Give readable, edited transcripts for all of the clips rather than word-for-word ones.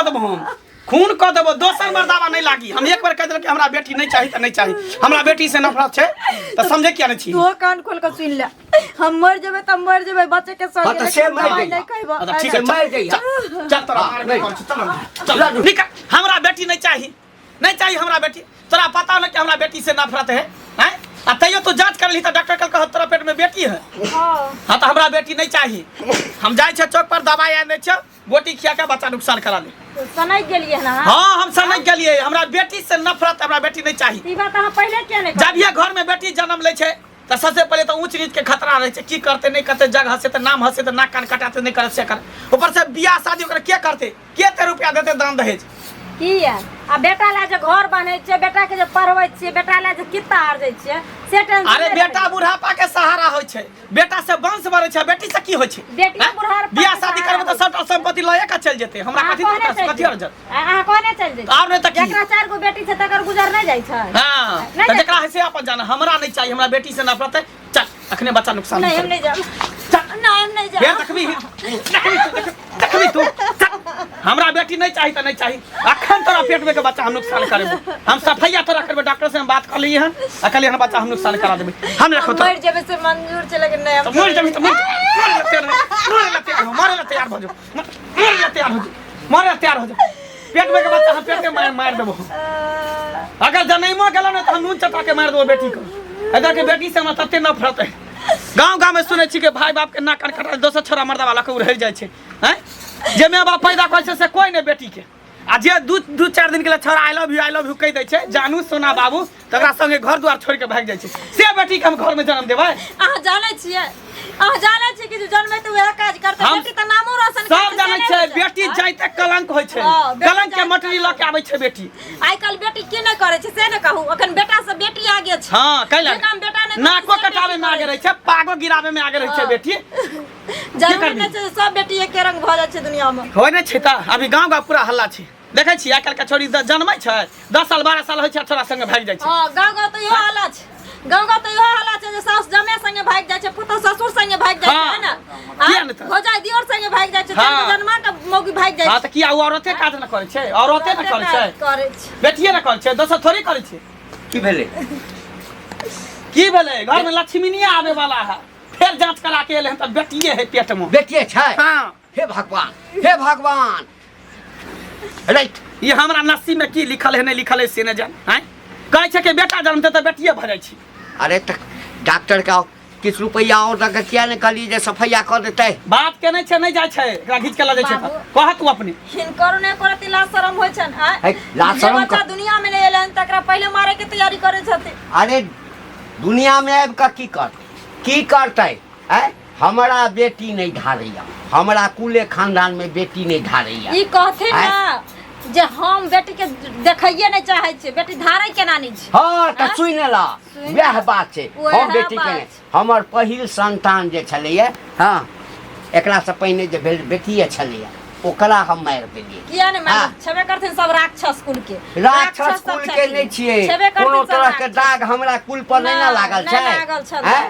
कह देबो हम खून कह देबो दोसर मर्दावा नहीं लागी हम एक बार कह देल कि हमरा बेटी नहीं चाहिए त नहीं चाहिए हमरा बेटी से नफरत छे त समझे क्या नहीं छी तू कान खोल के सुन ले हम मर जेबे त मर जेबे बच्चे के संग तो से मर नहीं कहबो ठीक है मर जाइए चल तोरा मार चल निकल हमरा बेटी नहीं चाहिए हमरा बेटी तोरा पता न कि हमरा बेटी से नफरत है हैं आ तैयो तो जांच कर ली त डॉक्टर कल कह तोरा पेट में बेटी है हां तो हमरा बेटी नहीं चाहिए हम जाय छ चौक पर दवाई आने छ गोटी खिया के बच्चा नुकसान करा ले तो सनक गेलिए ना हां हम सनक गेलिए हमरा बेटी से नफरत हमरा बेटी नहीं चाहिए ई बात हम पहले क्या नहीं जब ये घर में बेटी जन्म ले छे तो सबसे पहले तो ऊंच नीच के खतरा रहे छे की करते नहीं करते जगह से तो नाम हसे तो नाक कान कटाते नहीं करे से कर ऊपर से बियाह शादी ओकरा के करते के रुपया देते दान दहेज की यार आ बेटा ला जे घर बनै छै बेटा के जे पढ़बै छियै बेटा ला जे कितना आर्जै छियै से टेंशन अरे बेटा बुढ़ापा के सहारा होय छै बेटा से वंश बढ़ै छै बेटी से की होय छै बेटी बुढ़ापा बियाह शादी करबे त सब संपत्ति लए के चल जेते हमरा कथि अर्जत अहाँ कोने चल जेतै और नहीं त की जेकरा 4 गो बेटी छै तकर गुजर नहीं जाय छै हां त जेकरा है से अपन जाना हमरा नहीं चाहिए हमरा बेटी से नफरत है चल अखने बच्चा नुकसान नहीं हम नहीं जाब चल नहीं हम नहीं जाब ये देखबी तू हमरा बेटी नहीं चाहिए त नहीं चाहिए अखन तोरा पेट में के बच्चा हम नुकसान करबे हम सफाइया तोरा करबे डॉक्टर से हम बात कर लिए हन अकल हम बच्चा हम नुकसान करा देबे हम रखो तो मर जेबे से मंजूर छै लेकिन नहीं हम मर जेबे त मारे ला तैयार हो जा मारे तैयार हो जा पेट में के बच्चा हम पेट में मार देबो अगर जनैमो गेलो न त हम नून चटा के मार देबो बेटी को इधर के बेटी से हमरा तते नफरत है गांव में सुनै छी के भाई बाप के नाक कान कटा दोसर छोरा मर्दा वाला के रह जाय छै हैं जे माय बाप पैदा कर छै से कोई नहीं बेटी के आ जे दू चार दिन के लिए छोरा आई लव यू कह दै छै जानू सोना बाबू तकरा संगे घर द्वार छोड़ के भाग जाय छै से बेटी के हम घर में जन्म देबै अहाँ जानै छियै कि जो जन्मे त वह काज करते बेटी त नामो रोशन करते सब जानै छै बेटी जाइते कलंक होय छै कलंक के मटरी ल के आबै छै बेटी आइ काल बेटी की नहीं करे छै से न कहू अखन बेटा से बेटी आगे छै हां कैला काम बेटा ने नाको कटावे में आगे रहे छै पागो गिरावे में आगे रहे छै बेटी जरूरी नहीं छै सब बेटी एके रंग भ जाय छै दुनिया में होय नै छै त अभी गांव पूरा हल्ला छै देखै छी आइ काल के छोरी जन्मै छै 10 साल 12 साल होय छै छोरा संगे भाग जाय छै हां गांव तो इहो हाल छै गांव तो इहो हाल छै जे सास जमे संगे भाग जाय छै पुतो ससुर संगे भाग जाय छै ना किया न त हो जाय दियोर संगे भाग जाय छै जन्मा के मौगी भाग जाय छै हां त किया औरते काज न करे छै औरते न करे छै बेटिए न करे छै दोसर थोड़ी करे छै की भेले घर में लक्ष्मी नहीं आवे वाला है फिर जांच करा के एले त बेटिए है पेट में बेटिए छै हां हे भगवान राइट ये हमरा नसीब में की लिखल है नहीं लिखल है से न जान हैं कहै छै कि बेटा जन्मते त बेटिए भ जाय छै अरे त डॉक्टर का किस रुपया और लगा किया ने कहली जे सफाइया कर देते बात के नहीं छै नहीं जाय छै एकरा घीच के ल जाय छै कह तू अपने हिनकर ने करत लाज शरम होय छन है लाज शरम बच्चा दुनिया में ले एलन तकरा पहले मारे के तैयारी करे छथि अरे दुनिया में आब का की करतै है हमारा बेटी नहीं ढारैया हमरा कुले खानदान में बेटी नहीं ढारैया ई कहथे ना जे हम बेटी के देखैये नहीं चाहे छी बेटी धारै केना नहीं छी हां त सुन ला वह बात छै हम बेटी के हमर पहिल संतान जे छलैया हां एकरा से पहिने जे बेटिए छलैया ओकरा हम मार देलिए किया ने मार छबे करथिन सब राक्षस कुल के नहीं छिए कोनो तरह के दाग हमरा कुल पर नहीं ना लागल छै हैं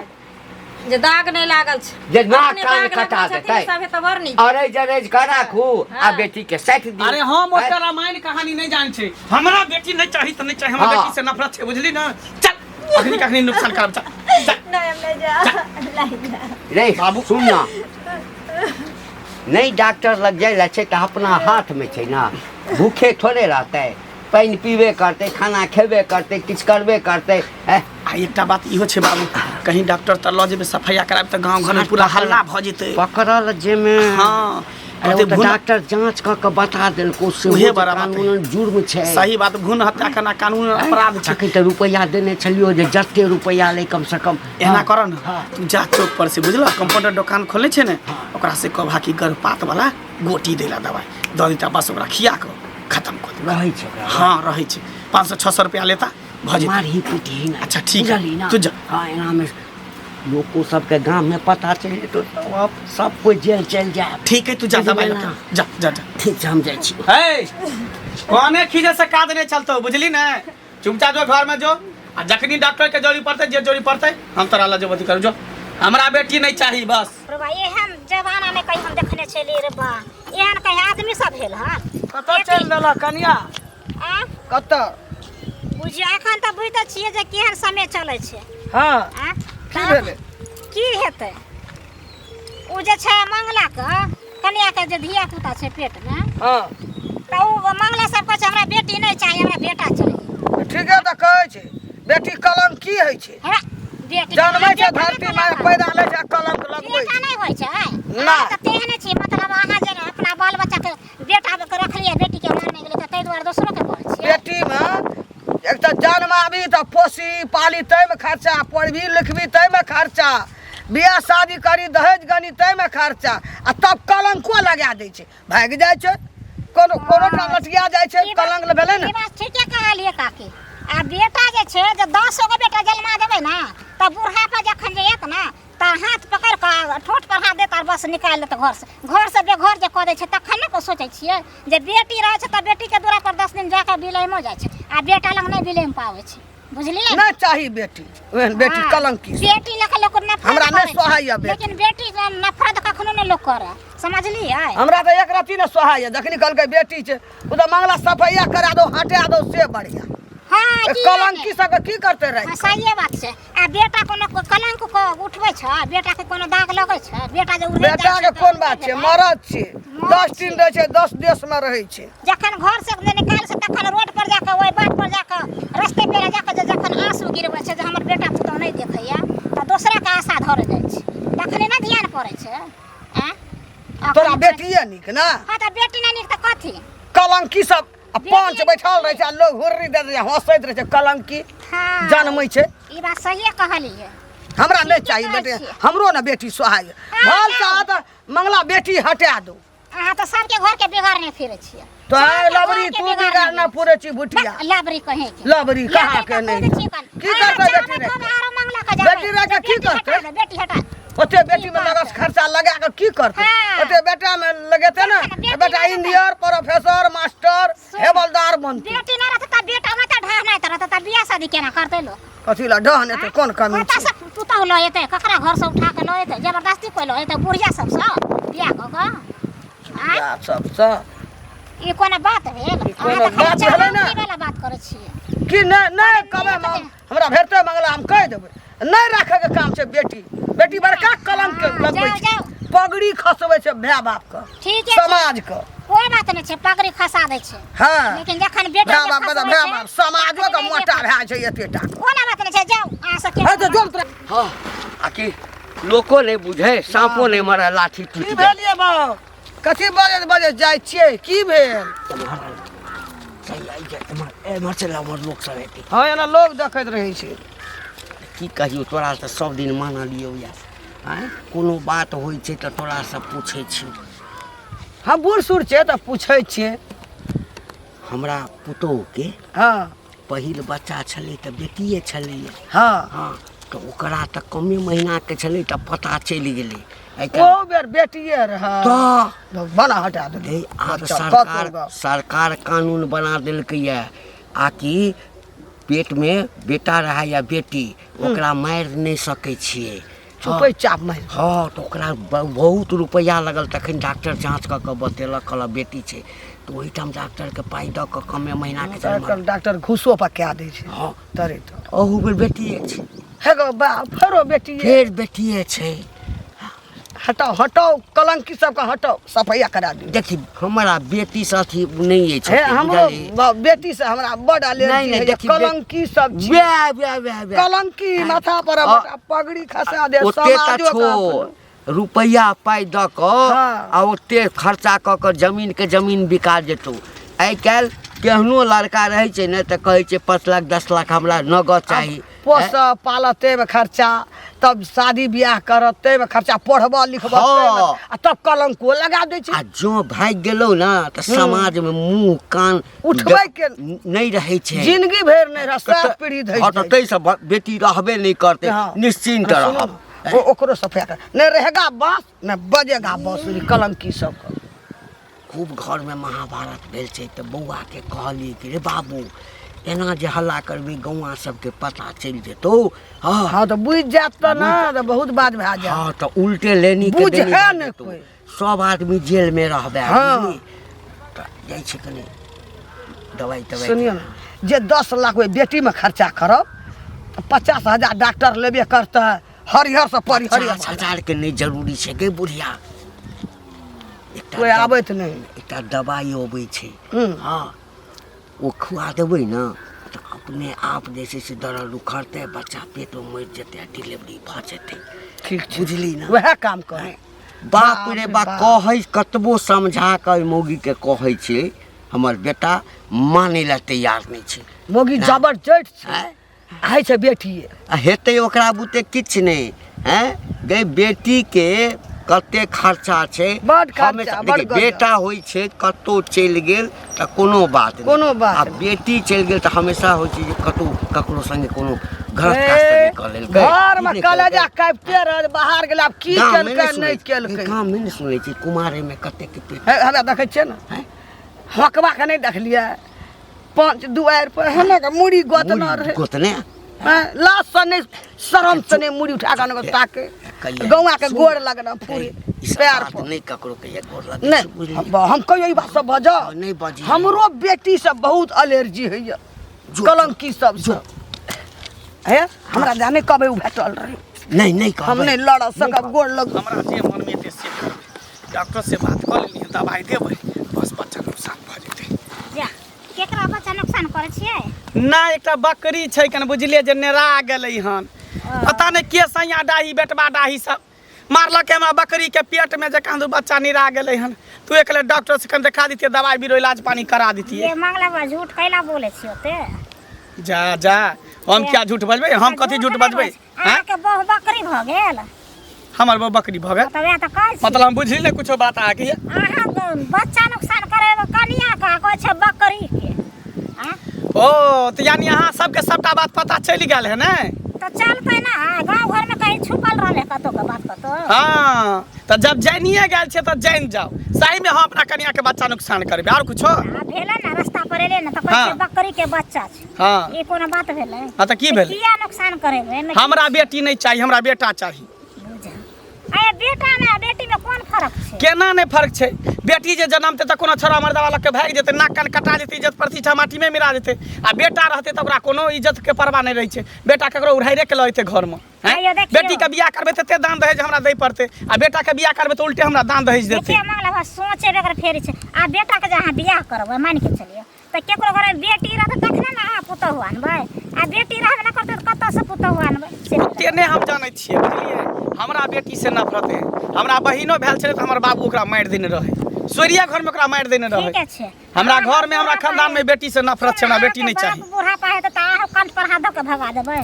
जे दाग नहीं लागल छै जे नाक कान कटा देतै सबे त भर नहीं अरे जरेज करा खू आ बेटी के सेट दी अरे हम ओकर रामायण कहानी नहीं जान छै हमरा बेटी नहीं चाहिए त नहीं चाहिए हमरा बेटी से नफरत छै बुझली ना चल अखनी नुकसान करब चल नहीं हम नहीं जा रे बाबू सुन ना नहीं डॉक्टर लग जाए छै त अपना हाथ में छै ना भूखे थोड़े रहते पानी पीबे करते खाना खेबे करते किछ करबे करते आ एकटा बात इहो छै बाबू कहीं डॉक्टर त ल जेबे सफाइया कराब त गांव घर में पूरा हल्ला भ जेते पकड़ल जे में हां अरे डॉक्टर जांच क के बता देल को से कानून जुर्म छै सही बात भ्रूण हत्या करना कानून अपराध छै त रुपया देने छलियो जे जते रुपया ले कम से कम एना कर न तू जा चौक पर से बुझला कंपाउंडर दुकान खोले छै ने ओकरा से कहबा कि गर्भपात वाला गोटी देला दवाई द देता बस ओकरा खिया के खत्म कर दे रहै छै हां रहै छै 500-600 रुपया लेता भजे मारही पीटी ना अच्छा ठीक है तू जा हां एना में लोगों सबके गांव में पता चले तो अब सब कोई जेल चल जाए ठीक है तू जा दवाई लेता जा जा ठीक हम जाय छी ए कोने खीजे से काज नहीं चलतो बुझली ना चुपचाप जो घर में जो आ जखनी डॉक्टर के जरूरी पड़ते जे जरूरी पड़ते हम तोरा ला जबती करू जो हमरा बेटी नहीं चाहिए बस रे भाई एहन जमाना में कहीं हम देखने चली रे बा एहन कहीं आदमी सब भेल हन कतऽ चलि देलक कनिया आ कतऽ बुझियो एखन तऽ बुझिते छियै जे केहन समय चलै छै हाँ आ की भेलै की हेतै ओ जे छै मंगला के कनिया के जे धिया पुता छै पेट में हाँ तऽ ओ मंगला सब कहै छै हमरा बेटी नहीं चाहिए हमरा बेटा चाहिए ठीके तऽ कहै छै बेटी कलंक की होइ छै हे बेटी जन्मै छै धरती में पैदा लै छै कलंक लगबै बेटा छै नहीं होइ छै नहि। तऽ तेहने छी मतलब अहाँ जे अपना बाल बच्चा के बेटा के रखलिए बेटी के मारने गेलै तऽ ताहि दुआरे दोसरो के कहै छियै बेटी में एक तऽ जन्माबी तऽ पोसी पाली ताहिमे खर्चा पढ़बी लिखबी ताहिमे खर्चा बियाह शादी करी दहेज गनी ताहिमे खर्चा आ तब कलंको लगा दै छै भागि जाइ छै कोनो टा लटिया जाइ छै कलंक भेलै ने ई बात ठीके कहलिए काकी आ बेटा जे छै जे 10 गो बेटा जन्मा देबै ना तऽ बुढ़ापा जखन जे एत ना तऽ हाथ पकड़ कऽ ठोट पर हाथ देत और बस निकाल लेत घर से बेघर जे कऽ दै छै तखन ने को सोचै छियै जे बेटी रहै छै तऽ बेटी के दूरा पर 10 दिन जाके बिलैमो जाइ छै आ बेटा लग नहीं बिलैम पाबै छै बुझलिए नहीं चाही बेटी ओहन बेटी कलंकी बेटी लख लोग नफरत हमरा नहीं करै छै। सोहाइया बेटी लेकिन बेटी से नफरत कखनो नहीं लोग करे समझलिए हमरा तो एक रत्ती ने सोहाइया जखनी कहलकै बेटी छै ओ तो मंगला सफैया करा दो हटा दो से बढ़िया हां कलंकी सबके की करते रहे सही बात छै आ बेटा कोनो कलंक को उठबै छै बेटा के कोनो दाग लगै छै बेटा जे उड़ै बेटा के कोन बात छै मरद छै 10 दिन रहे छै 10 देश में रहे छै जखन घर से निकाल से तखन रोड पर जाके ओइ बात पर जाके रास्ते पे जाके जखन आंसू गिरबै छै जे हमर बेटा पुतौ नहीं देखैया तऽ दोसरा के आशा धर जाइ छै तखने ना ध्यान पड़ै छै हैं तोरा बेटिए निक ना हां तऽ बेटी नहीं निक तऽ कथी कलंकी सब आ पांच बैठल रहे छै आ लोग हुर्री दे दे हंसैत रहे छै कलंकी हां जन्मै छै ई बात सही कहलिए हमरा नहीं चाहिए बेटी हमरो ना बेटी सोहाय भल चाहत मंगला बेटी हटा दो अहाँ तऽ सबके घर के बिगाड़ने फिरै छियै तो लबरी तू बिगाड़ ना पूरे छी बुटिया लबरी कहे के लबरी कहाँ के नहीं की करते बेटी रे बेटी रे के की करते बेटी हटा ओते बेटी में लगस खर्चा लगा के की करते हाँ। ओते बेटा में लगेते ना बेटी बेटा में इंजीनियर प्रोफेसर मास्टर हेवलदार बनते बेटी ना रहता त बेटा में त ढह नहीं रहता त बियाह शादी केना करते लोग कथी ला डहन एते कोन कमी ओता छै से पुतौ ल एते ककरा घर से उठा के ल एते जबरदस्ती कोइ ल एते बुढ़िया सब बियाह क के या सब स ई कोना बात भेल कोनो बात भेलै ना। वाला बात करे छियै कि नहीं कबे हमरा भेटते मंगला हम कह देबै नहीं रखे के काम छै बेटी बेटी बड़का कलंक के लगबै छै जाओ। पगड़ी खसबै छै भाय बाप के ठीक है समाज के कोई बात नहीं छै पगड़ी खसा दै छै हाँ लेकिन जखन बेटा भाय बाप के तो भाय बाप समाजो के मोटा भए छै एतेटा कोना बात नहीं छै जाओ आ सके है तो जोम तोरा हाँ आकि लोको नहीं बुझे सांपो नहीं मरे लाठी की टूट जाए भेलिए बाप कथी बजे बजे जाइ छियै की भेल एमहर से हमर लोक सब एते हाँ एना लोग देखैत रहै छै की कहियो तोरा तऽ सब दिन मानलियौ या आँय कोनो बात होइ छै तऽ तोरा से पूछै छी हम बूढ़ सूढ़ छियै तऽ पूछै छियै हमरा पुतोहके हाँ पहिल बच्चा छलै तऽ बेटिए छलैए हाँ हाँ तऽ ओकरा तऽ कमे महीनाके छलै तऽ पता चलि गेलै ओ बेर बेटिए रह तऽ बना हटा दे हे आब सरकार कानून बना देलकै यऽ आकि पेट में बेटा रहे या बेटी ओकरा मारि नहीं सकै छियै चुपै चाप मारि हाँ तो ओकरा बहुत रुपया लगल तखन डॉक्टर जांच कऽ के बतेलक कहलक बेटी छै तो ओहिठाम डॉक्टर के पाई दऽ कऽ कमे महीना के जन्म डॉक्टर घूसो पर कए दै छै हाँ तरे तो ओहू बेर बेटिए छै हे गो बा फेरो बेटिए फेर बेटिए छै हटाओ हटाओ कलंकी सबके हटाओ सफैया करा दी देखी हमारा बेटी से अथी नहीं है हे हमरो बेटी से हमरा बड़ नहीं, एलर्जी है देखी, कलंकी सब छी। ब्याह ब्याह ब्याह ब्याह कलंकी माथा पर पगड़ी खसा दे ओते तऽ समाजो छो रुपया पाई दऽ कऽ हाँ। आ ओते खर्चा कऽ कऽ जमीन के जमीन बिका जेतौ आइ काल्हि केहनो लड़का रहै छै ने तऽ कहै छै 5 लाख 10 लाख हमरा नगद चाही पोस पालते में खर्चा तब शादी ब्याह करते में खर्चा पढ़बा लिखबा हाँ। आ तब कलंको लगा दै छै आ जो भागि गेलौ ना तऽ समाज में मुंह कान उठबै के नहीं रहे छै जिंदगी भर नहीं रह सब पीढ़ी धै हाँ, तऽ तैसे बेटी रहबे नहीं करते हाँ। निश्चिंत रहब ओकरो सफेद नहीं रहेगा बांस न बजेगा बांसुरी कलंकी सब खूब घर में महाभारत भेल छै तऽ बौआ के कहलिए कि रे बाबू एना जे हल्ला करबी गौआ सबके पता चलि जेतौ हाँ हाँ तो बुझ जात तो ना तो बहुत बात भए जाए हाँ तो उल्टे लेनी के बुझ देनी है भए न जेतौ। कोई। सब आदमी जेल में रहबे हाँ। बुझली? जाइ छै कनी दवाई तवाई सुनियो ना, जे 10 लाख ओहि बेटी में खर्चा करब तो 50,000 डॉक्टर लेबे करते हरिहर से परिहरिया 50,000 के नहीं जरूरी छै गे बुढ़िया कोई आबैत नहीं एकटा दवाई अबै छै हम्म। हाँ वो खुआ देबै ना तो अपने आप जैसे से दर्द उखड़ते बच्चा पेट में मर जेतै डिलीवरी भ जेतै ठीक छै बुझली ना वह काम करे बाप रे बा कहै कतबो समझा के मौगी के कहै छै हमर बेटा मानै ला तैयार नहीं छै मोगी जबरदस्त छै है छै बेटिए आ हेतै ओकरा बुते किछु नहीं हैं गे बेटी के कते खर्चा छै बड खर्चा, हमेशा बड देखी, गजब। बेटा होइ छै कतौ चलि गेल त कोनो बात नहीं कोनो बात आ नहीं। बेटी चलि गेल त हमेशा होइ छै जे कतौ ककरो संगे कोनो घर काज से निकल लेल घर में कलेजा काटते रह बाहर गेला अब की केलकै नहीं केलकै गाम में नहीं सुनै छी कुमारे में कते के पेट हमे देखै छियै ना हैं हकबा के नहीं देखलियै 5 दुआर पर हमे के मुड़ी गोतना रहे गोतने लाश से नहीं शरम से नहीं मुड़ी उठा के ताके गौवा के गोड़ लगना पूरे पैर पर नहीं ककरो के एक गोर लगे नहीं हम कहियो ई बात सब बजो नहीं बाजी हमरो बेटी से बहुत एलर्जी है कलंकी सब से है हमरा जाने कब उ भेटल रहे नहीं नहीं हम नहीं लड़ सकब गोड़ लग हमरा जे मन में से डॉक्टर से बात कर लेनी दवाई देबै बस बच्चा नुकसान भ जेतै जा केकरा बच्चा नुकसान करे छियै ना एकटा बकरी छै कन बुझलिए जे नेरा गेलै हन पता नहीं के सैया डाही बेटवा डाही सब मारलक हमरा बकरी के पेट में जे कांदू बच्चा निरा गेलै हन तू एकले डॉक्टर से कन देखा दितिए दवाई बीरो इलाज पानी करा दितिए ये मंगला बा झूठ कैला बोले छियो ते जा जा हम क्या झूठ बजबै हम कथी झूठ बजबै हैं के बहु बकरी भ गेल हमर वो बकरी भ गेल तबे त कहै छी मतलब हम बुझली ने कुछो बात आ गई अहाँ बच्चा नुकसान करे कनिया का कहै छै बकरी के हां ओ तो यानी अहाँ सबके सबटा बात पता चल गेल है ने तो चलते ना गांव घर में कहीं छुपल रहले कतो के बात कतो हाँ तो जब जानिए गेल छे तो जान जाओ सही में हम अपना कनिया के बच्चा नुकसान करबे और कुछो आ भेले ना रास्ता पर एले ना तो कहै छै बकरी के बच्चा छै हाँ ई कोनो बात भेलै हाँ तो की भेल किया नुकसान करेबे में हमरा बेटी नहीं चाहिए हमरा बेटा चाहिए आए बेटा ना बेटी में कोन फर्क छै केना नहीं फर्क छे बेटी जे जन्मते त कोनो छोरा मर्दा वाला के भाग जेते नाक कान कटा जेते इज्जत प्रतिष्ठा माटी में मिला जेते आ बेटा रहते त ओकरा कोनो इज्जत के परवाह नहीं रही छे बेटा ककरो उड़ाइरे के लइते घर में आइयो देखियो। बेटी के बियाह करबे ते दान दहेज हमरा दे पड़ते आ बेटा के बियाह करबे तो उल्टे हमरा दान दहेज देते देखिए मांगला बा सोचे बेकर फेरी छै आ बेटा के जहां बियाह करब मान के चलियो त केकरो घर में बेटी रहत तखने ना आ पुतौ आनबै आ बेटी रहबे ना करते कत से पुतौ आनबै से तेने हम जानै छियै बुझलिए हमरा बेटी से नफरत है हमरा बहिनो भेल छले त हमर बाबू ओकरा मार देने रहे सोरिया घर में ओकरा मार देने ठीक रहे छै हमरा घर में हमरा खानदान में बेटी से नफरत छै हमरा बेटी नहीं चाहिए बूढ़ा पाहे त आहो कंठ पर हाथ धो के भगा देबै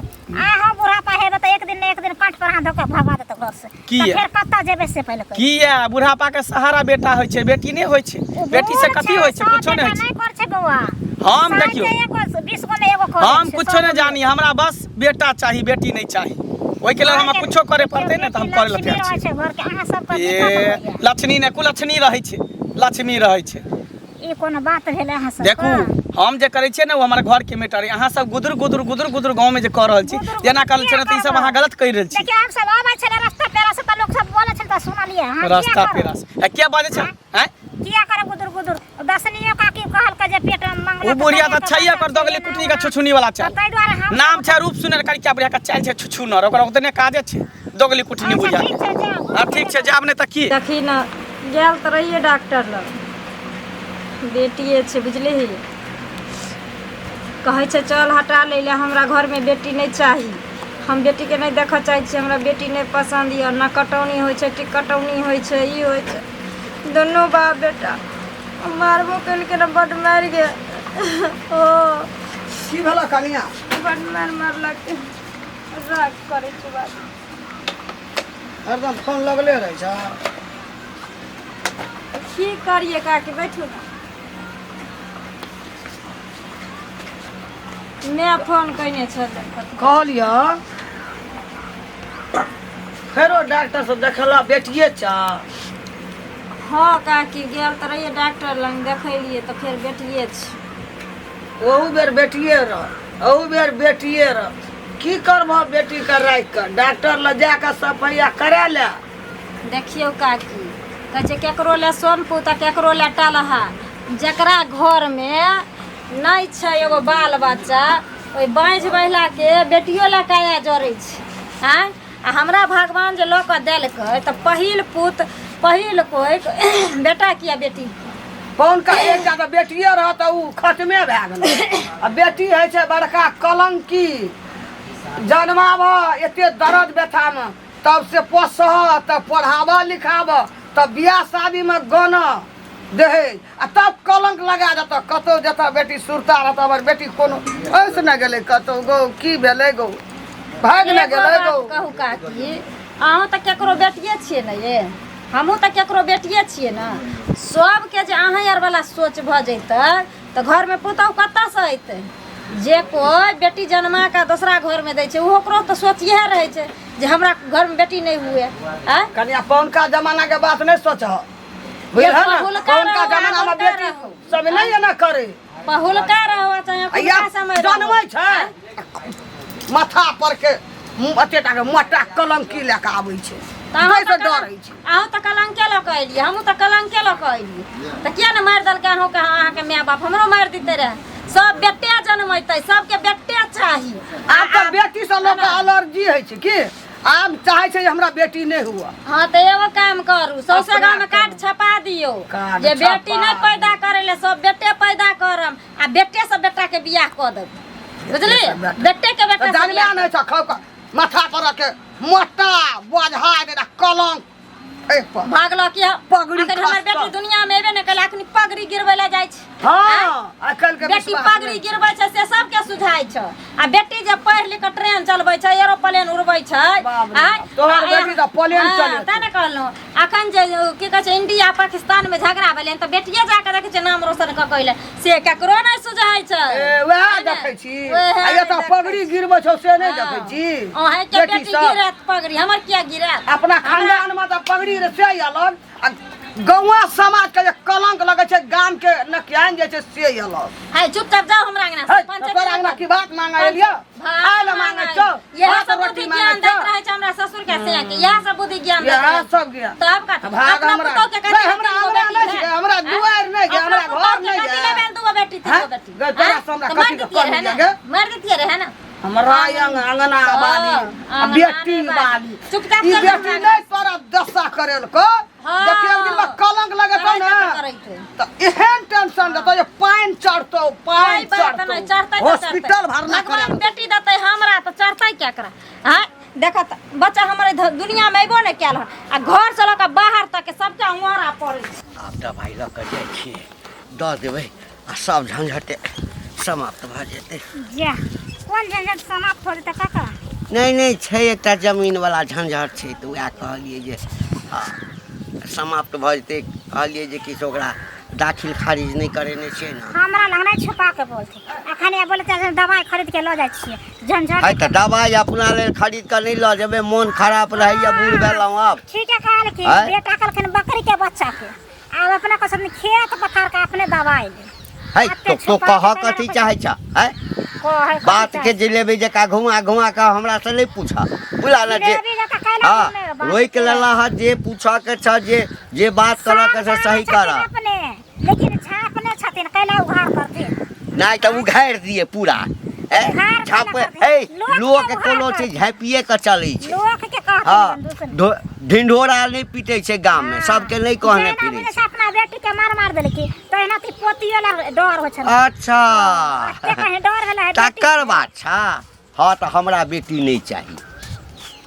आहो बूढ़ा पाहे त एक दिन कंठ पर हाथ धो के भगा देत घर से किया? फिर कत जेबे से पहले की है बुढ़ापा के सहारा बेटा होय छै बेटी नहीं होय छै बेटी से कथी होय छै कुछो नहीं होय नहीं कर छै बौआ छै हम देखियो 20 गो में एगो कर हम कुछो नहीं जानी हमरा बस बेटा चाहिए बेटी नहीं चाहिए ओइ के लेल हमरा कुछो करे पड़ते ने त हम करे ला तैयार छी घर के अहाँ सब पर ए लक्ष्मी ने कुलक्ष्मी रहै छै लक्ष्मी रहै छै ई कोनो बात भेले अहाँ सब देखू हम जे करै छियै ने वो हमर घर के मैटर है अहाँ सब गुदुर गुदुर गुदुर गुदुर गांव में जे कर रहल छी जेना कहल छै त ई सब अहाँ गलत कहि रहल छी देखिए हम सब आबै छै रास्ता पेरा से त लोग सब बोले छै त सुनलिए हां रास्ता पेरा से क्या बाजे छै हैं किया करे गुदुर गुदुर दसनियो काकी कहल के जे पेट में मंगला ओ बुढ़िया त छैया कर दगली कुटनी का छुछुनी वाला चाल तै द्वारा हम नाम छै रूप सुनर करिया बुढ़िया का चाल छै छुछुनर ओकरा ओतने काजे छै दगली कुटनी बुझा ठीक छै जाओ हां ठीक छै जाब ने त की देखी न गेल तो रहिए डॉक्टर लग बेटिए छै बुझली कहै छै चल हटा ले ले हमरा घर में बेटी नहीं चाही हम बेटी के नहीं देखऽ चाहै छी हमरा बेटी नहीं पसंद यऽ ना कटौनी होइ छै टिकटौनी होइ छै ई होइ छै दोनों बाप बेटा मारबो केलकै न बड मार गए ओ की भेला कनिया बड मारलक राग करै छै बात हरदम फोन लगले रहै छ की करिए काकी बैठू ना मैं फोन कइने छलै कहलियो फेरो डॉक्टर से देखला बेटिए चा हाँ काकी गेल तो रहिए डॉक्टर लग देखलिए तो फिर बेटिए छी ओहू बेर बेटिए रह ओहू बेर बेटिए रह की करबह बेटी के राखि कऽ डॉक्टर लग जाके सफैया करा ले देखियो काकी कहै छै केकरो ले सोनपू तऽ केकरो ले टलहा जकरा घर में नहीं छै एगो बाल बच्चा ओइ बाँझ महिला के बेटियो ला काया जरै छै आँय आ हमरा भगवान जे लऽ कऽ देलकै तऽ पहिल कोइ बेटा किया बेटी कौन का एकटा तऽ बेटिए रह तऽ उ खतमे भए गेलै आ बेटी होइ छै बड़का कलंकी जन्माबऽ एते दर्द व्यथामे तब से पोसह तब पढ़ाबऽ लिखाबऽ तब बियाह शादीमे गाना दहेज आ तब कलंक लगा देतऽ कतौ जेतऽ बेटी सुरता रहतऽ हमर बेटी कोनो ऐसे न गेलै कतौ गौ की भेलै गौ भाग न गेलै गौ कहू काकी अहूँ तऽ केकरो बेटिए छियै ने ये हमहूँ तऽ केकरो बेटिए छियै ने सबके जे अहाँ आर वाला सोच भऽ जैतै तऽ घरमे पुतहु कतऽसँ अयतै जे कोइ बेटी जन्मा के दूसरा घरमे दै छै ओकरो तऽ सोच इएह रहै छै जे हमरा घरमे बेटी नहीं हुए आँय कनिया पौनका जमाना के बात नहीं सोचह बुझल ना पहिलुका पौनका रहो, जमाना में बेटी रहो। सब नहीं है ना करे पहिलका रहो चाहे या एखुनका समय जनमै छै माथा पर के अतेटा के मोटा कलंकी लेके आबै छै ताहि से डरै छै अहूँ तऽ कलंके लऽ कऽ अयलियै हमहूँ तऽ कलंके लऽ कऽ अयलियै तऽ किया ने मारि देलकै अहाँके माय बाप हमरो मारि दिते रहे सब बेटे जन्मेतै सबके बेटे चाही आब तऽ बेटी से लोग के एलर्जी है छै की आब चाहे छै जे हमरा बेटी नहीं हुआ हाँ तो एगो काम करू सौसे गाँव में कार्ड छपा दियो कार्ड जे बेटी छपा नहीं पैदा करे ले सब बेटे पैदा करम आ बेटे से बेटा के बियाह कऽ देब बुझली बेटे के बेटा से जानबे बियाह नहीं छै खौ माथा पर के मोटा बोझा दे कलंक ए पर भागलो कि पगड़ी अगर हमर खसता। बेटी दुनिया में एबे ने कल अखनी पगड़ी गिरबै ले जाइ छै हाँ आजकल के बेटी विश्वास पगड़ी नहीं। गिरबै छै से सबके सुझाइ छै आ बेटी जे पढ़ लिख के ट्रेन चलबै छै एरोप्लेन उड़बै छै बाप रे बाप। तोहर बेटी तऽ प्लेन चलै छै। तै ने कहलहुँ अखन जे की कहै छै इंडिया पाकिस्तान में झगड़ा भेलै तऽ बेटिए जाके देखै छै नाम रोशन कऽ कैले से केकरो नहि सुझाइ छै ए वएह देखै छी आ ये तऽ पगड़ी गिरबै छौ से नहीं देखै छी अहे के बेटी गिरत पगड़ी हमर किया गिरत अपना खानदान में तो पगड़ी रे से अलग आ गौवा समाज के जे कलंक लगे छै गाम के नकियान जे छै से अलग हाय चुपचाप जाओ हमरा अंगना है से तोरा अंगना की बात मांगा एलिया खाय ले मांगे छौ यह भात सब रोटी बुद्धि मांगे ज्ञान छौ दैत रहे छै हमरा ससुर के से के यह सब बुद्धि ज्ञान दैत यह रहे सब गया तब का भाग हमरा नहीं हमरा अंगना नहीं छै हमरा दुआर नहीं छै हमरा घर नहीं कथी छै लेबे दूगो बेटी तीगो बेटी गे तोरा से हमरा कथी के कमी लगे मार देतिए रहे ना हमरा अंगना वाली आ बेटी वाली चुपचाप ई चल बेटी नहीं तोरा दशा करेल को देखिए एक दिन में कलंक लगे तो ना तो एहन टेंशन देतो जे पानी चढ़तो पानी चढ़तो हॉस्पिटल भरना करे भगवान बेटी देते हमरा तो चढ़तै क्या करा हां देखत बच्चा हमारे दुनिया में एबो नहीं कैल आ घर से लक बाहर तक सबके अंगोरा पड़े आब दवाई लऽ कऽ जाइ छियै दऽ देबै आ सब झंझटे समाप्त भऽ जेतै जा कोन झंझट समाप्त हो जेतै काका नहीं छै एकटा जमीनवला झंझट छै तऽ वएह कहलियै जे हाँ समाप्त भऽ जेतै कहलियै जे किछु ओकरा दाखिल खारिज नहीं करेने छियै ने हमरा लग नहीं छुपा के बोलते अखन ये बोलते दवाई खरीद के लो जाइ छियै झंझट है तऽ दवाई अपना लेल खरीद कऽ नहीं लऽ जेबै मोन खराब रहैया बूढ़ भेलहुँ आब ठीक है कहल कि आँय? बेटा कहलखिन बकरी के बच्चा के अब अपना कसम खेत पथार के अपने दवाई ले है तो कह कथी चाहै छ है बात के जिलेबी जका घुमा के हमरा से नहीं पूछा बुझा ना जे हाँ रोक लेला है जे पूछा के छ जे बात करऽ के से सही कर अपने लेकिन छापने छथिन कैला उघाड़ करथिन नहीं तो उघाड़ दिए पूरा छाप लोग के कोनो चीज झाँपिए के चलै छै लोग के हाँ कहथिन ढिंढोरा नहीं पीटे छै गाम में सबके नहीं कहने फिरे छै अपना बेटी के मार देलकी तो एना ती पोतियो ला डर हो छ अच्छा के कहीं डर भेला है तकर बात छा हाँ तो हमरा बेटी नहीं चाहिए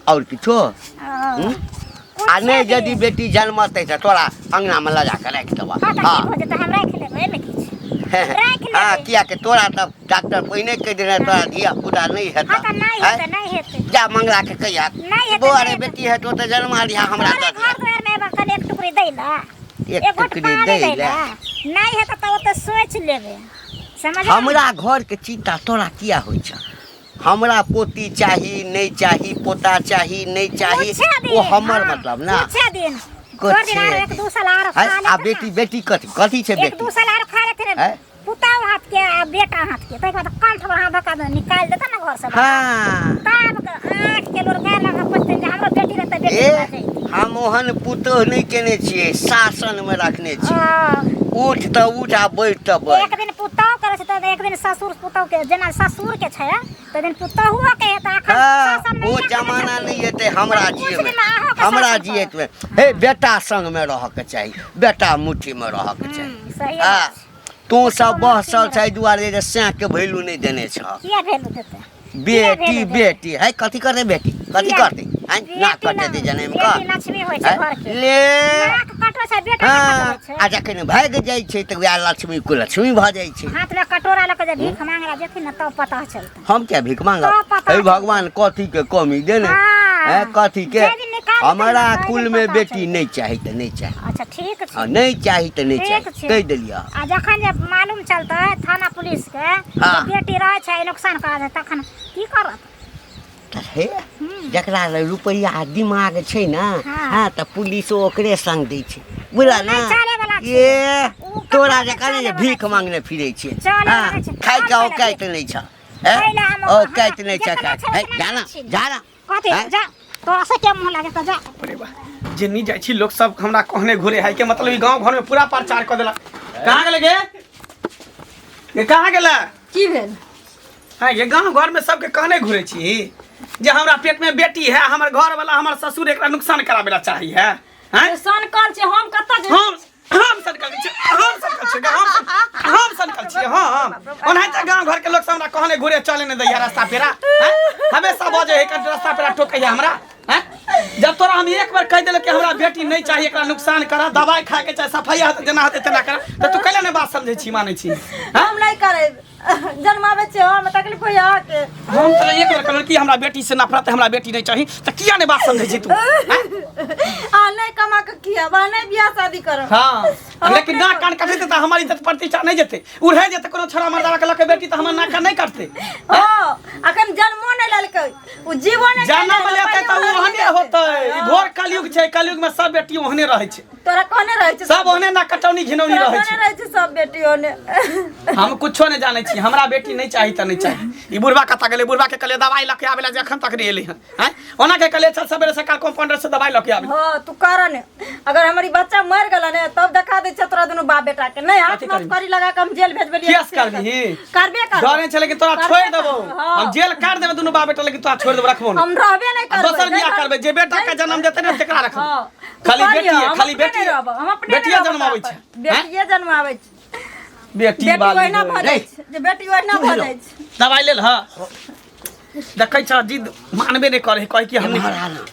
और किछो आ नहीं यदि बेटी जन्मतै तो तोरा अंगना में लगा के राख देबा हाँ हो जेतै हम राख लेबै एमे किछ राख लेबै हाँ किया के तोरा तब डॉक्टर पहिने कह देने तोरा धिया पुता नहीं हाँ हेता तो नहीं हेतै जा मंगला के कहिया नहीं हेतै, बोरे नहीं बेटी है तो जन्मा दिया हमरा घर दे द्वार में बकल एक टुकड़ी दै ला एक एक टुकड़ी पानी दै दै ला ला नहीं हेतै तो ओते सोच लेबै समझ हमरा घर के चिंता तोरा किया होइ छ हमरा पोती चाही नहीं चाही पोता चाही नहीं चाही वो हमर मतलब ना कुछ दिन कुछ दिन एक दो साल और खा आ बेटी कथी छे एक बेटी दो साल और खा लेते हैं? पुताओ हाथ के आ बेटा हाथ के तै के बाद कंठ पर हाथ धका निकाल देता ना घर से हाँ तब आँख के लोग गाय लगा पछते जे हमरो बेटी रहते बेटी ए रहते हम ओहन पुतोह नहीं केने छियै शासन में रखने छियै उठ त उठ आ बैठ त बैठ एक दिन पुतौ करे छै त एक दिन ससुर पुतौ के जेना ससुर के छै त दिन पुतहुआ के त अखन हाँ, शासन में वो जमाना नहीं हेतै हमरा जिये में हमरा जियत में हे बेटा संग में रह के चाहिए बेटा मुट्ठी में रह के चाहिए सही हाँ तू सब बहसल छै दुआरे जे सैं के वैल्यू नहीं देने छ किया भेल देते बेटी बेटी है कथी करते बेटी कथी करते हैं ना कटे दे जने में का बेटी लक्ष्मी होय छै घर के ले नाक कटो छै बेटा हाँ कटो छै आ जखन भाग जाइ छै त वएह लक्ष्मी को लक्ष्मी भ जाइ छै हाथ में कटोरा लेके जे भीख मांगला जेथिन न तब पता चलता हम क्या भीख मांगा तो पता हे भगवान कथी के कमी देने हाँ। है कथी के जे दिन निकाल हमारा देते, कुल तो में पता बेटी चलता। नहीं चाहिए त नहीं चाहिए अच्छा ठीक छै नहीं चाहिए त नहीं ठीक चाहिए छै। कह दिलिया आ जखन जे मालूम चलतै थाना पुलिस के हाँ। जे बेटी रहै छै नुकसान करा दे तखन की करत हे जकरा लग रुपैया दिमाग छै ना हाँ। हाँ त पुलिसो ओकरे संग दै छै बुझला ना नहीं चले वाला छै। ये उ तोरा कखनो जकाँ चले जे वाला भीख छै। मांगने फिरै छै चले हाँ वाला छै। खाइ के हम औकात नहीं छ पहिले हम औकात नहीं छ जखन छै है ओतना जाना छी। जाना कथी हैं? जा तोरा से के मुंह लागे त जा अरे वाह जिन्नी जाइ छी लोग सब हमरा कहने घुरे है के मतलब ई गांव घर में पूरा प्रचार कर देला कहां गेले गे ये कहां गेला की भेल हां ये गांव घर में सबके कहने घुरे छी जे हमरा पेट में बेटी है हमर घर वाला हमर ससुर एकरा नुकसान कराबेला चाही है हैं सन कल छै हम कतऽ जे हम सनकल छी हम सनकल छी हम ओनाहिते गांव घर के लोग सब हमरा कहने घुरे चले ने दैया रास्ता पेरा हैं? हमेशा बजे है कि रास्ता पेरा ठोकैया हमरा हैं? जब तोरा हम एक बार कह देले कि हमरा बेटी नहीं चाहिए एकरा नुकसान करा दवाई खा के चाहे सफाई हाथ जेना होते तेना करा त तू कैले ने बात समझे छी माने छी हैं? हम नहीं करे जन्मावे छै हम तकलीफ होइया के हम तो एक बार कहलन कि हमरा बेटी से नफरत है हमरा बेटी नहीं चाहिए त किया ने बात समझे छी तू हैं? आ नहीं कमा के किया बा नहीं बियाह शादी करो हाँ लेकिन ना कान कटे त हमारी इज्जत प्रतिष्ठा नहीं जेते उड़े जेते कोनो छोरा मर्दावा के लके बेटी त हमर ना कान नहीं करते ओ अखन जन्मो नहीं लेलकै उ जीवो नहीं जन्म लेते त ओहने होते ई घोर कलयुग छै कलयुग में सब बेटी ओहने रहे छै तोरा कहने रहै छै सब ओहने ना कटौनी घिनौनी रहे कहने छै रहै छै सब बेटियों ने हम कुछो नहीं जाने छी हमरा बेटी नहीं चाहिए त नहीं चाहिए ई बुढ़वा कथा गेले बुढ़वा के कहले दवाई लके आवेला जे अखन तक नहीं एले हैं ओना के कहले चल सबेरे सकाल कंपाउंडर से दवाई लके आवे हां तू कारण अगर हमारी बच्चा मर गेला ने तब देखा दे छतरा दोनों बाप बेटा के नहीं हाथ मत करी लगा के हम जेल भेजबे केस करबी करबे कर डरे छै लेकिन तोरा छोड़ देबो हम जेल काट देबे दुनु बाप बेटा लेकिन तोरा छोड़ देबो रखबो हम रहबे नहीं करबे दोसर बियाह करबे जे बेटा के जन्म देते ने तेकरा रखबो हां खाली बेटी हम अपने बेटिया जन्माबै छै बेटिए जन्माबै छै बेटी बेटी बाली ओहिना भऽ जाइ छै जे बेटी ओहिना भऽ जाइ छै दवाई लेल ह देखै छ जिद मानबे नहीं करे कह कि हम हमारा ना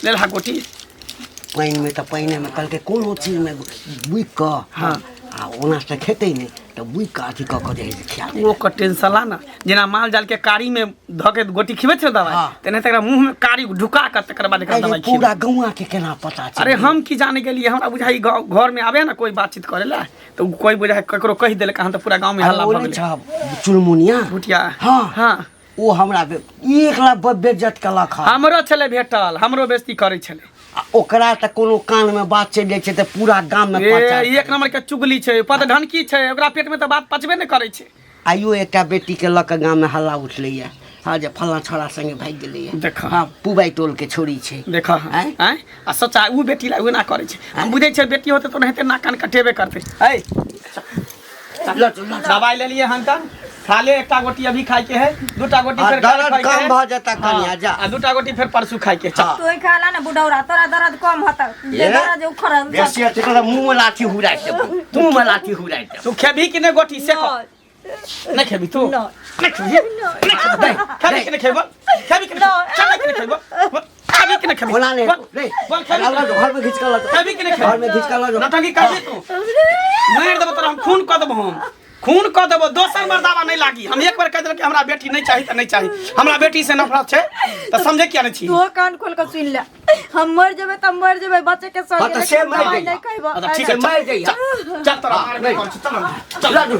लेल हा गोटी पानि में त पानि में कल के कोनो चीज में बुइक क हाँ। आ ओना से खेते नहीं त बुइक क अथी क के जे खिया दे वो क टेंशन ला ना जेना माल जाल के कारी में धके गोटी खिबे छै दवाई हाँ। तेने तकरा मुंह में कारी ढुका के तकर बाद एकरा दवाई खिबे पूरा गौवा के केना पता छै अरे हम की जाने के लिए हमरा बुझाई घर में आवे ना कोई बातचीत करेला तो कोई बुझाई ककरो कह देले कहां तो पूरा गांव में हल्ला भ गेलै चुलमुनिया भुटिया हाँ हाँ ओ हमरा एक लाख बेइज्जत कलक ह हमरो छले भेटल हमरो बेइज्जती करे छले आ ओकरा त कोनो कान में बात चलि जाइ छै त पूरा गाम में प्रचार एक नंबर के चुगली छै पद ढनकी छै ओकरा पेट में त बात पचबे नहीं करे छै आइयो एकटा बेटी के लक गाम में हल्ला उठलैया हाँ जे फल्ला छोरा संगे भाग गेलैया देखा। हाँ पुबाई टोल के छोरी छै देखा हैं? हैं आ सोचा उ बेटी ला उ ना करे छै हम बुझै छै बेटी होते तो नहिते ना कान कटेबे करते ए दवाई ले लिए हम त खा ले एकटा गोटी अभी खाए के है दूटा गोटी हाँ, फिर दर्द खाए के कम है। भ जेता कनिया हाँ, जा आ दूटा गोटी फिर परसू खाए के चल तू खाला ना बुढ़ौरा तोरा दर्द कम होता ये? दर्द जो उखड़ल बेसी अथी कर मुंह में लाठी हुराइ देबो मुंह में लाठी हुराइ देबो तू खेबी कि नहीं गोटी से को नहीं खेबी तू No. नहीं खेबी नहीं खेबी खेबी कि नहीं खेबो खेबी कि नहीं खेबो खेबी कि नहीं खेबो बोला नहीं रे बोल खेबी लाला घर में खींच कर ला खेबी कि नहीं घर में खींच कर ला नटंकी कर तू मार देबो तोरा हम खून क देबो हम खून क देबो दोसर मर्दावा नहीं लागी हम एक बार कह देल कि हमरा बेटी नहीं चाहिए त नहीं चाहिए हमरा बेटी से नफरत छै त समझे किया नहीं छी तू कान खोल के सुन ले हम मर जेबे त मर जेबे बच्चे के हाँ, तो संग से मर नहीं जाइए। कहबो अच्छा ठीक है मर जाइए। चल तोरा मार चल चल ला दो